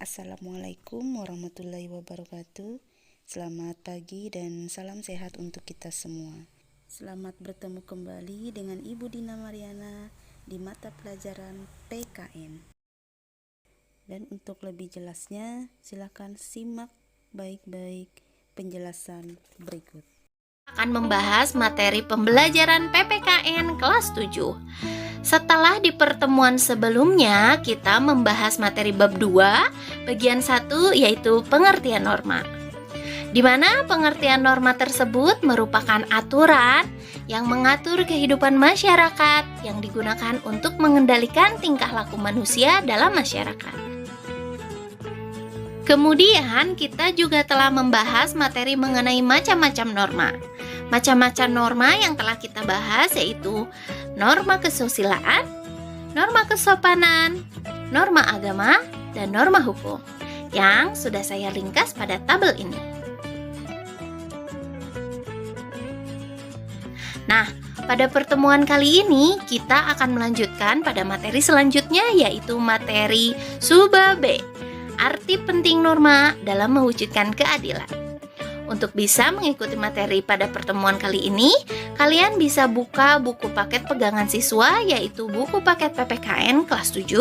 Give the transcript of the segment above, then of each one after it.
Assalamualaikum warahmatullahi wabarakatuh. Selamat pagi dan salam sehat untuk kita semua. Selamat bertemu kembali dengan Ibu Dina Mariana di mata pelajaran PKN. Dan untuk lebih jelasnya, silakan simak baik-baik penjelasan berikut. Akan membahas materi pembelajaran PPKN kelas 7. Setelah di pertemuan sebelumnya kita membahas materi bab 2 bagian 1 yaitu pengertian norma. Di mana pengertian norma tersebut merupakan aturan yang mengatur kehidupan masyarakat yang digunakan untuk mengendalikan tingkah laku manusia dalam masyarakat. Kemudian kita juga telah membahas materi mengenai macam-macam norma. Macam-macam norma yang telah kita bahas yaitu norma kesusilaan, norma kesopanan, norma agama, dan norma hukum yang sudah saya ringkas pada tabel ini. Nah, pada pertemuan kali ini kita akan melanjutkan pada materi selanjutnya yaitu materi Suba B, arti penting norma dalam mewujudkan keadilan. Untuk bisa mengikuti materi pada pertemuan kali ini, kalian bisa buka buku paket pegangan siswa yaitu buku paket PPKN kelas 7,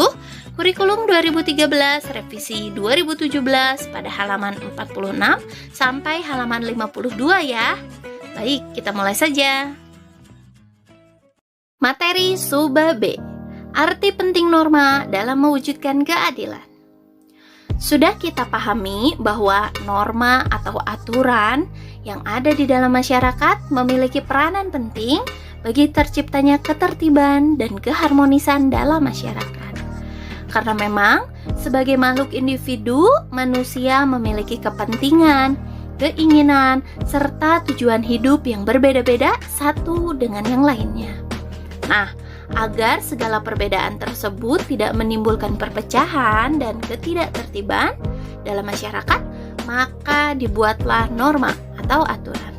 kurikulum 2013, revisi 2017 pada halaman 46 sampai halaman 52 ya. Baik, kita mulai saja. Materi Suba B, arti penting norma dalam mewujudkan keadilan. Sudah kita pahami bahwa norma atau aturan yang ada di dalam masyarakat memiliki peranan penting bagi terciptanya ketertiban dan keharmonisan dalam masyarakat. Karena memang sebagai makhluk individu, manusia memiliki kepentingan, keinginan, serta tujuan hidup yang berbeda-beda satu dengan yang lainnya. Nah, agar segala perbedaan tersebut tidak menimbulkan perpecahan dan ketidaktertiban dalam masyarakat, maka dibuatlah norma atau aturan.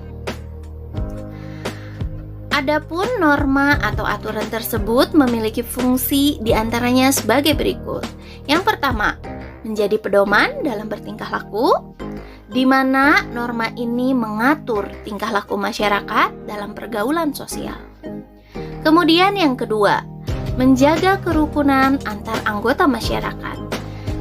Adapun norma atau aturan tersebut memiliki fungsi diantaranya sebagai berikut. Yang pertama, menjadi pedoman dalam bertingkah laku, di mana norma ini mengatur tingkah laku masyarakat dalam pergaulan sosial. Kemudian yang kedua, menjaga kerukunan antar anggota masyarakat,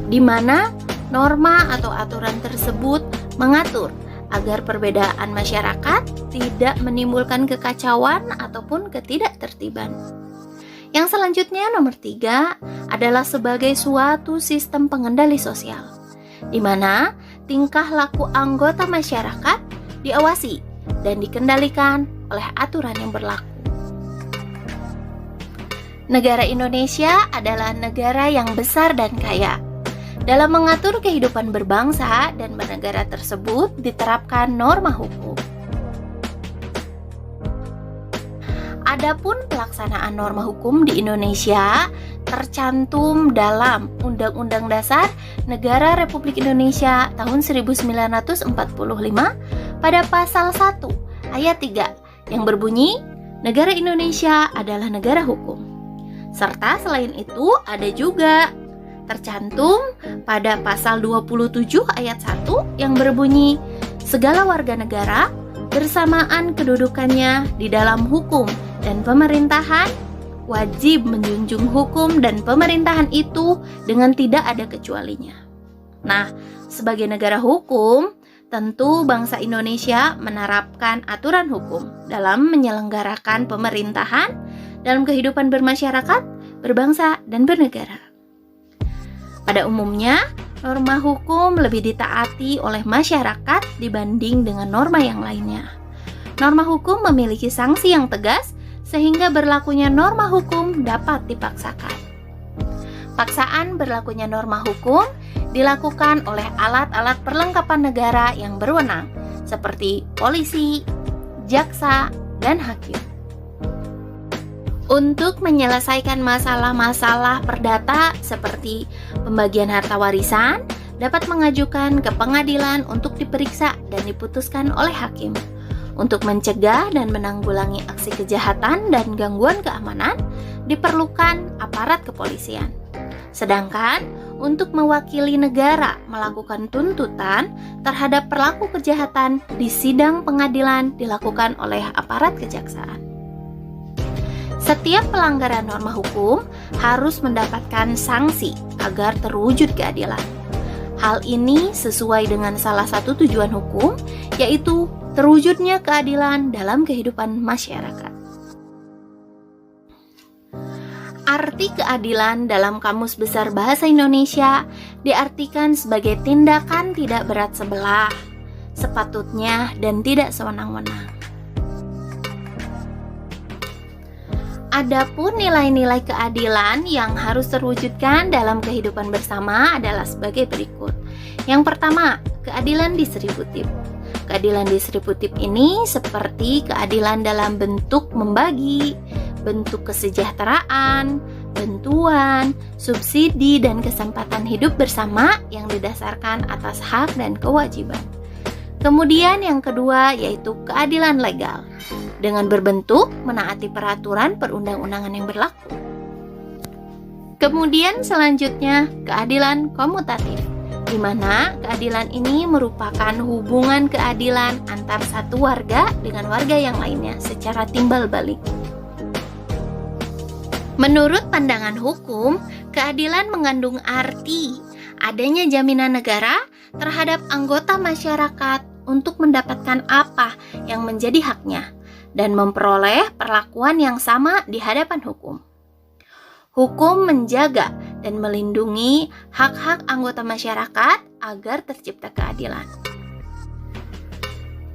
di mana norma atau aturan tersebut mengatur agar perbedaan masyarakat tidak menimbulkan kekacauan ataupun ketidaktertiban. Yang selanjutnya nomor 3 adalah sebagai suatu sistem pengendali sosial, di mana tingkah laku anggota masyarakat diawasi dan dikendalikan oleh aturan yang berlaku. Negara Indonesia adalah negara yang besar dan kaya. Dalam mengatur kehidupan berbangsa dan bernegara tersebut diterapkan norma hukum. Adapun pelaksanaan norma hukum di Indonesia tercantum dalam Undang-Undang Dasar Negara Republik Indonesia tahun 1945 pada pasal 1 ayat 3 yang berbunyi, negara Indonesia adalah negara hukum. Serta selain itu ada juga tercantum pada pasal 27 ayat 1 yang berbunyi, segala warga negara bersamaan kedudukannya di dalam hukum dan pemerintahan wajib menjunjung hukum dan pemerintahan itu dengan tidak ada kecualinya. Nah, sebagai negara hukum, tentu bangsa Indonesia menerapkan aturan hukum dalam menyelenggarakan pemerintahan dalam kehidupan bermasyarakat, berbangsa, dan bernegara. Pada umumnya, norma hukum lebih ditaati oleh masyarakat dibanding dengan norma yang lainnya. Norma hukum memiliki sanksi yang tegas sehingga berlakunya norma hukum dapat dipaksakan. Paksaan berlakunya norma hukum dilakukan oleh alat-alat perlengkapan negara yang berwenang seperti polisi, jaksa, dan hakim. Untuk menyelesaikan masalah-masalah perdata seperti pembagian harta warisan, dapat mengajukan ke pengadilan untuk diperiksa dan diputuskan oleh hakim. Untuk mencegah dan menanggulangi aksi kejahatan dan gangguan keamanan, diperlukan aparat kepolisian. Sedangkan untuk mewakili negara melakukan tuntutan terhadap pelaku kejahatan di sidang pengadilan dilakukan oleh aparat kejaksaan. Setiap pelanggaran norma hukum harus mendapatkan sanksi agar terwujud keadilan. Hal ini sesuai dengan salah satu tujuan hukum, yaitu terwujudnya keadilan dalam kehidupan masyarakat. Arti keadilan dalam Kamus Besar Bahasa Indonesia diartikan sebagai tindakan tidak berat sebelah, sepatutnya dan tidak sewenang-wenang. Adapun nilai-nilai keadilan yang harus terwujudkan dalam kehidupan bersama adalah sebagai berikut. Yang pertama, keadilan distributif. Keadilan distributif ini seperti keadilan dalam bentuk membagi, bentuk kesejahteraan, bantuan, subsidi, dan kesempatan hidup bersama yang didasarkan atas hak dan kewajiban. Kemudian yang kedua yaitu keadilan legal, dengan berbentuk menaati peraturan perundang-undangan yang berlaku. Kemudian selanjutnya keadilan komutatif, di mana keadilan ini merupakan hubungan keadilan antar satu warga dengan warga yang lainnya secara timbal balik. Menurut pandangan hukum, keadilan mengandung arti adanya jaminan negara terhadap anggota masyarakat untuk mendapatkan apa yang menjadi haknya dan memperoleh perlakuan yang sama di hadapan hukum. Hukum menjaga dan melindungi hak-hak anggota masyarakat agar tercipta keadilan.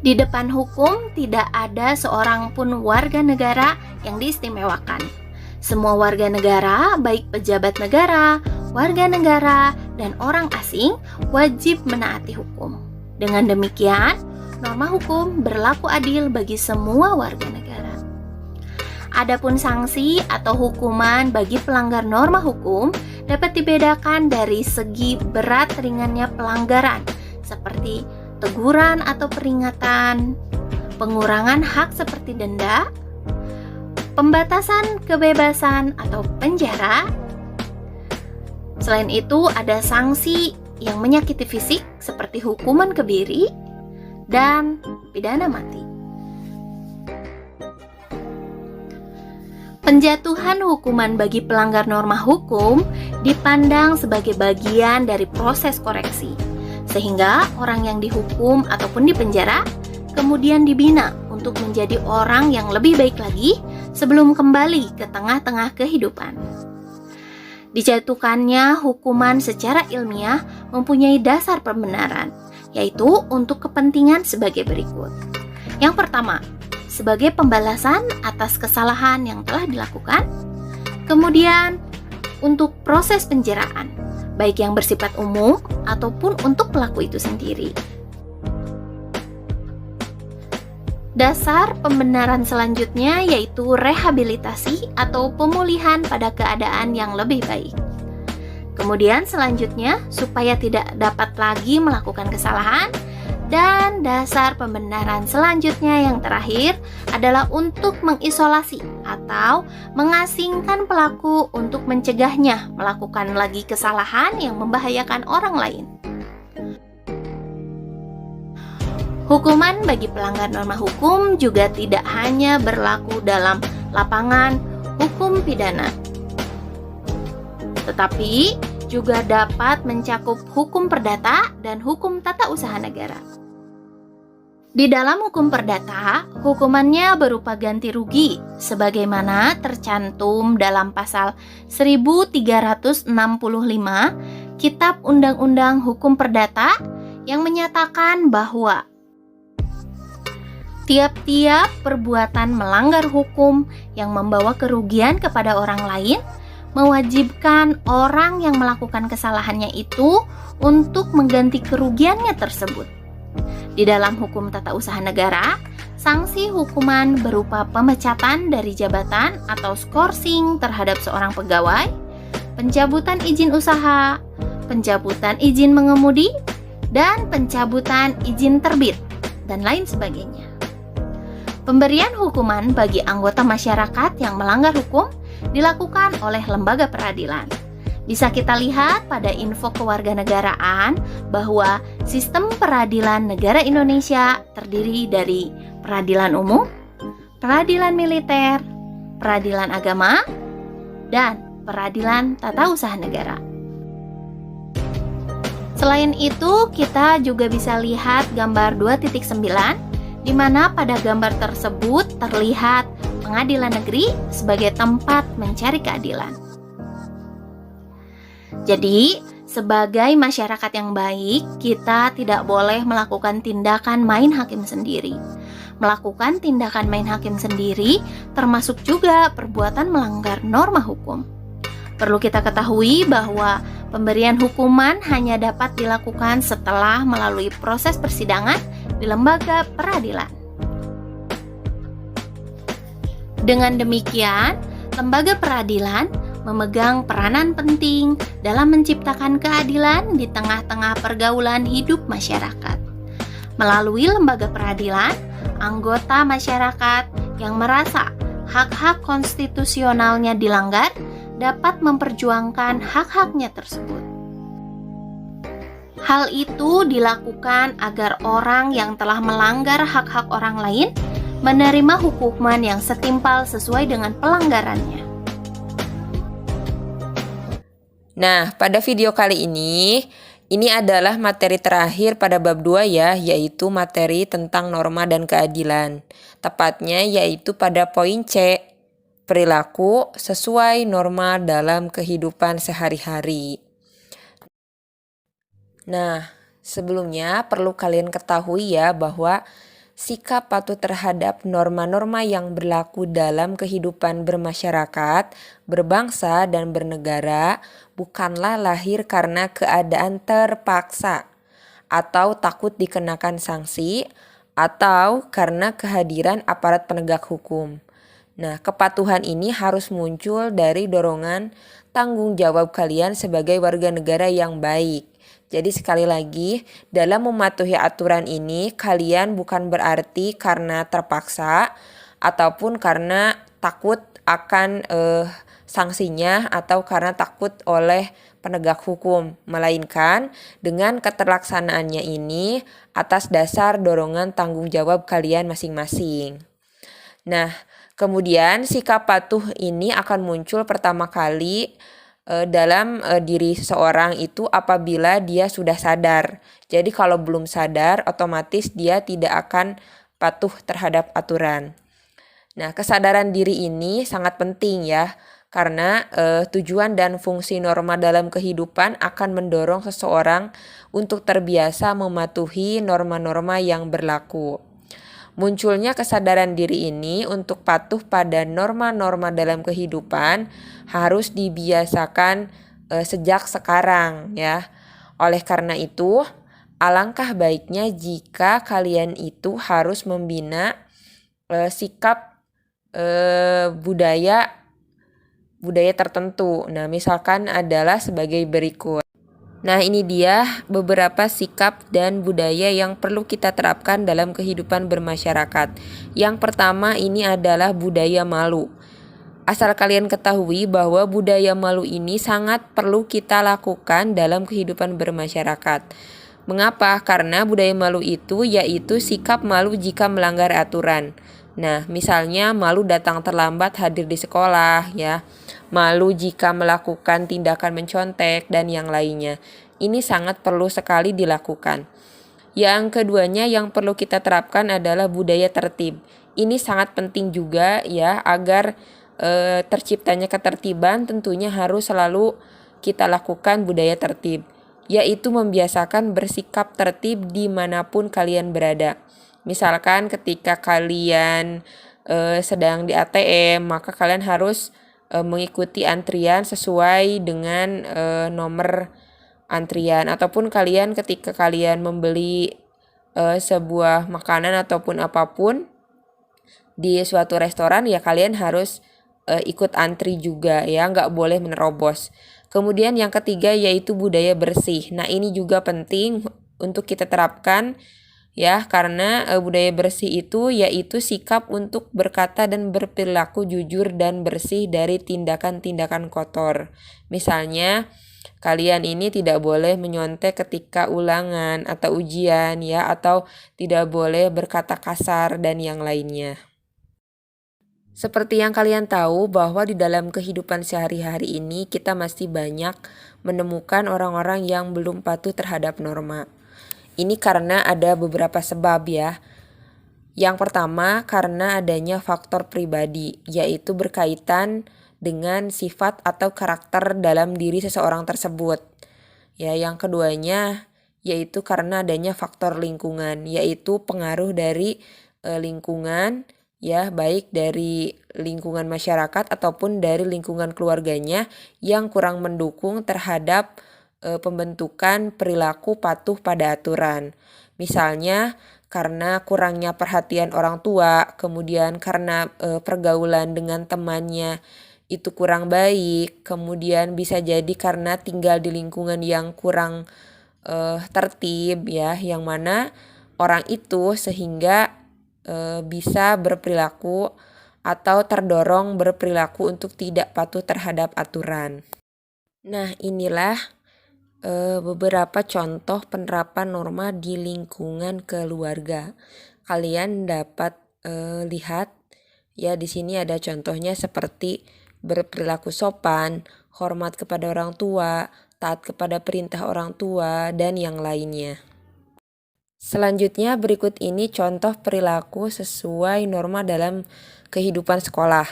Di depan hukum tidak ada seorang pun warga negara yang diistimewakan. Semua warga negara, baik pejabat negara, warga negara, dan orang asing wajib menaati hukum. Dengan demikian, norma hukum berlaku adil bagi semua warga negara. Adapun sanksi atau hukuman bagi pelanggar norma hukum dapat dibedakan dari segi berat ringannya pelanggaran, seperti teguran atau peringatan, pengurangan hak seperti denda, pembatasan kebebasan atau penjara. Selain itu, ada sanksi yang menyakiti fisik seperti hukuman kebiri dan pidana mati. Penjatuhan hukuman bagi pelanggar norma hukum dipandang sebagai bagian dari proses koreksi, sehingga orang yang dihukum ataupun dipenjara kemudian dibina untuk menjadi orang yang lebih baik lagi sebelum kembali ke tengah-tengah kehidupan. Dijatuhkannya hukuman secara ilmiah mempunyai dasar pembenaran, yaitu untuk kepentingan sebagai berikut. Yang pertama, sebagai pembalasan atas kesalahan yang telah dilakukan. Kemudian, untuk proses penjeraan, baik yang bersifat umum ataupun untuk pelaku itu sendiri. Dasar pembenaran selanjutnya yaitu rehabilitasi atau pemulihan pada keadaan yang lebih baik. Kemudian selanjutnya supaya tidak dapat lagi melakukan kesalahan. Dan dasar pembenaran selanjutnya yang terakhir adalah untuk mengisolasi atau mengasingkan pelaku untuk mencegahnya melakukan lagi kesalahan yang membahayakan orang lain. Hukuman bagi pelanggar norma hukum juga tidak hanya berlaku dalam lapangan hukum pidana, tetapi juga dapat mencakup hukum perdata dan hukum tata usaha negara. Di dalam hukum perdata, hukumannya berupa ganti rugi, sebagaimana tercantum dalam pasal 1365 Kitab Undang-Undang Hukum Perdata yang menyatakan bahwa tiap-tiap perbuatan melanggar hukum yang membawa kerugian kepada orang lain mewajibkan orang yang melakukan kesalahannya itu untuk mengganti kerugiannya tersebut. Di dalam hukum tata usaha negara, sanksi hukuman berupa pemecatan dari jabatan atau skorsing terhadap seorang pegawai, pencabutan izin usaha, pencabutan izin mengemudi, dan pencabutan izin terbit, dan lain sebagainya. Pemberian hukuman bagi anggota masyarakat yang melanggar hukum dilakukan oleh lembaga peradilan. Bisa kita lihat pada info kewarganegaraan bahwa sistem peradilan negara Indonesia terdiri dari peradilan umum, peradilan militer, peradilan agama, dan peradilan tata usaha negara. Selain itu, kita juga bisa lihat gambar 2.9 di mana pada gambar tersebut terlihat pengadilan negeri sebagai tempat mencari keadilan. Jadi, sebagai masyarakat yang baik, kita tidak boleh melakukan tindakan main hakim sendiri. Melakukan tindakan main hakim sendiri termasuk juga perbuatan melanggar norma hukum. Perlu kita ketahui bahwa pemberian hukuman hanya dapat dilakukan setelah melalui proses persidangan di lembaga peradilan. Dengan demikian, lembaga peradilan memegang peranan penting dalam menciptakan keadilan di tengah-tengah pergaulan hidup masyarakat. Melalui lembaga peradilan, anggota masyarakat yang merasa hak-hak konstitusionalnya dilanggar dapat memperjuangkan hak-haknya tersebut. Hal itu dilakukan agar orang yang telah melanggar hak-hak orang lain menerima hukuman yang setimpal sesuai dengan pelanggarannya. Nah, pada video kali ini adalah materi terakhir pada bab 2 ya, yaitu materi tentang norma dan keadilan. Tepatnya yaitu pada poin C, perilaku sesuai norma dalam kehidupan sehari-hari. Nah, sebelumnya perlu kalian ketahui ya bahwa sikap patuh terhadap norma-norma yang berlaku dalam kehidupan bermasyarakat, berbangsa, dan bernegara bukanlah lahir karena keadaan terpaksa atau takut dikenakan sanksi atau karena kehadiran aparat penegak hukum. Nah, kepatuhan ini harus muncul dari dorongan tanggung jawab kalian sebagai warga negara yang baik. Jadi sekali lagi, dalam mematuhi aturan ini kalian bukan berarti karena terpaksa ataupun karena takut akan sanksinya atau karena takut oleh penegak hukum, melainkan dengan keterlaksanaannya ini atas dasar dorongan tanggung jawab kalian masing-masing. Nah, kemudian sikap patuh ini akan muncul pertama kali dalam diri seseorang itu apabila dia sudah sadar. Jadi kalau belum sadar, otomatis dia tidak akan patuh terhadap aturan. Nah, kesadaran diri ini sangat penting ya, karena tujuan dan fungsi norma dalam kehidupan akan mendorong seseorang untuk terbiasa mematuhi norma-norma yang berlaku. Munculnya kesadaran diri ini untuk patuh pada norma-norma dalam kehidupan harus dibiasakan sejak sekarang ya. Oleh karena itu, alangkah baiknya jika kalian itu harus membina sikap budaya tertentu. Nah, misalkan adalah sebagai berikut. Nah, ini dia beberapa sikap dan budaya yang perlu kita terapkan dalam kehidupan bermasyarakat. Yang pertama ini adalah budaya malu. Asal kalian ketahui bahwa budaya malu ini sangat perlu kita lakukan dalam kehidupan bermasyarakat. Mengapa? Karena budaya malu itu yaitu sikap malu jika melanggar aturan. Nah, misalnya malu datang terlambat hadir di sekolah ya. Malu jika melakukan tindakan mencontek dan yang lainnya. Ini sangat perlu sekali dilakukan. Yang keduanya yang perlu kita terapkan adalah budaya tertib. Ini sangat penting juga ya agar terciptanya ketertiban tentunya harus selalu kita lakukan budaya tertib. Yaitu membiasakan bersikap tertib dimanapun kalian berada. Misalkan ketika kalian sedang di ATM, maka kalian harus mengikuti antrian sesuai dengan nomor antrian. Ataupun kalian ketika kalian membeli sebuah makanan ataupun apapun di suatu restoran, ya kalian harus ikut antri juga ya, nggak boleh menerobos. Kemudian yang ketiga yaitu budaya bersih. Nah, ini juga penting untuk kita terapkan ya, karena budaya bersih itu yaitu sikap untuk berkata dan berperilaku jujur dan bersih dari tindakan-tindakan kotor. Misalnya, kalian ini tidak boleh menyontek ketika ulangan atau ujian ya, atau tidak boleh berkata kasar dan yang lainnya. Seperti yang kalian tahu bahwa di dalam kehidupan sehari-hari ini kita masih banyak menemukan orang-orang yang belum patuh terhadap norma. Ini karena ada beberapa sebab ya. Yang pertama karena adanya faktor pribadi, yaitu berkaitan dengan sifat atau karakter dalam diri seseorang tersebut. Ya, yang keduanya yaitu karena adanya faktor lingkungan, yaitu pengaruh dari lingkungan, ya, baik dari lingkungan masyarakat ataupun dari lingkungan keluarganya yang kurang mendukung terhadap pembentukan perilaku patuh pada aturan. Misalnya karena kurangnya perhatian orang tua, kemudian karena pergaulan dengan temannya itu kurang baik, kemudian bisa jadi karena tinggal di lingkungan yang kurang tertib ya, yang mana orang itu sehingga bisa berperilaku atau terdorong berperilaku untuk tidak patuh terhadap aturan. Nah, inilah beberapa contoh penerapan norma di lingkungan keluarga. Kalian dapat lihat ya, di sini ada contohnya seperti berperilaku sopan, hormat kepada orang tua, taat kepada perintah orang tua, dan yang lainnya. Selanjutnya berikut ini contoh perilaku sesuai norma dalam kehidupan sekolah.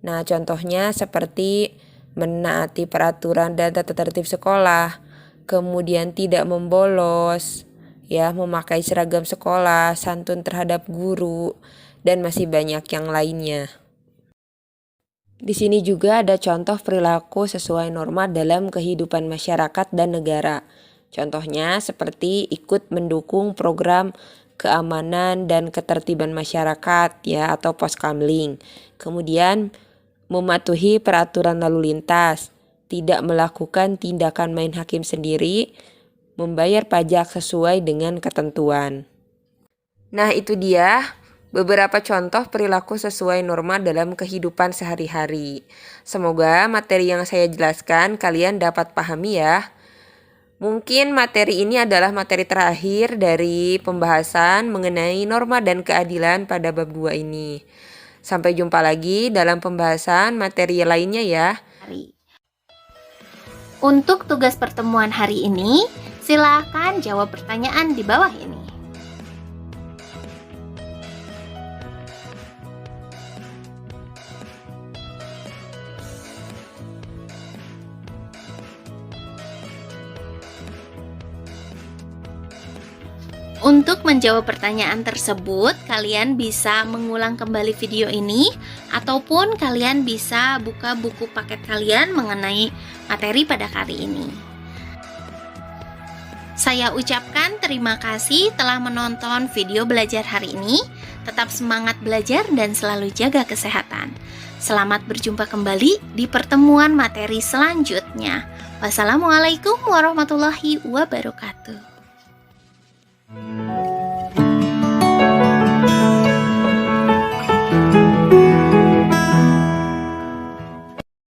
Nah, contohnya seperti menaati peraturan dan tata tertib sekolah, kemudian tidak membolos, ya, memakai seragam sekolah, santun terhadap guru, dan masih banyak yang lainnya. Di sini juga ada contoh perilaku sesuai norma dalam kehidupan masyarakat dan negara. Contohnya seperti ikut mendukung program keamanan dan ketertiban masyarakat ya, atau Poskamling. Kemudian mematuhi peraturan lalu lintas, tidak melakukan tindakan main hakim sendiri, membayar pajak sesuai dengan ketentuan. Nah, itu dia beberapa contoh perilaku sesuai norma dalam kehidupan sehari-hari. Semoga materi yang saya jelaskan kalian dapat pahami ya. Mungkin materi ini adalah materi terakhir dari pembahasan mengenai norma dan keadilan pada bab 2 ini. Sampai jumpa lagi dalam pembahasan materi lainnya ya. Untuk tugas pertemuan hari ini, silakan jawab pertanyaan di bawah ini. Untuk menjawab pertanyaan tersebut, kalian bisa mengulang kembali video ini ataupun kalian bisa buka buku paket kalian mengenai materi pada kali ini. Saya ucapkan terima kasih telah menonton video belajar hari ini. Tetap semangat belajar dan selalu jaga kesehatan. Selamat berjumpa kembali di pertemuan materi selanjutnya. Wassalamualaikum warahmatullahi wabarakatuh.